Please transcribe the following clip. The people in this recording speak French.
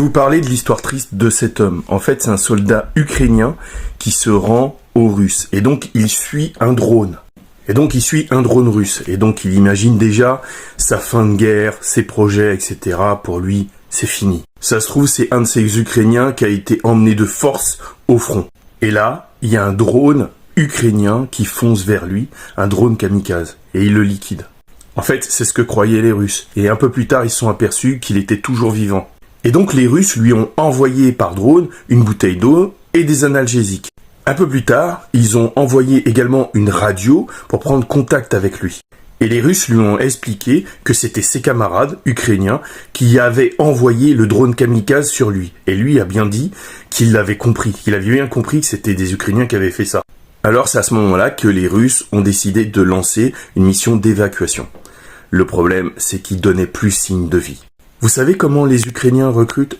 Vous parlez de l'histoire triste de cet homme. En fait, c'est un soldat ukrainien qui se rend aux Russes. Et donc, il suit un drone. Russe. Et donc, il imagine déjà sa fin de guerre, ses projets, etc. Pour lui, c'est fini. Ça se trouve, c'est un de ces Ukrainiens qui a été emmené de force au front. Et là, il y a un drone ukrainien qui fonce vers lui, un drone kamikaze. Et il le liquide. En fait, c'est ce que croyaient les Russes. Et un peu plus tard, ils se sont aperçus qu'il était toujours vivant. Et donc les Russes lui ont envoyé par drone une bouteille d'eau et des analgésiques. Un peu plus tard, ils ont envoyé également une radio pour prendre contact avec lui. Et les Russes lui ont expliqué que c'était ses camarades ukrainiens qui avaient envoyé le drone kamikaze sur lui. Et lui a bien dit qu'il l'avait compris, qu'il avait bien compris que c'était des Ukrainiens qui avaient fait ça. Alors c'est à ce moment-là que les Russes ont décidé de lancer une mission d'évacuation. Le problème, c'est qu'ils donnaient plus signe de vie. Vous savez comment les Ukrainiens recrutent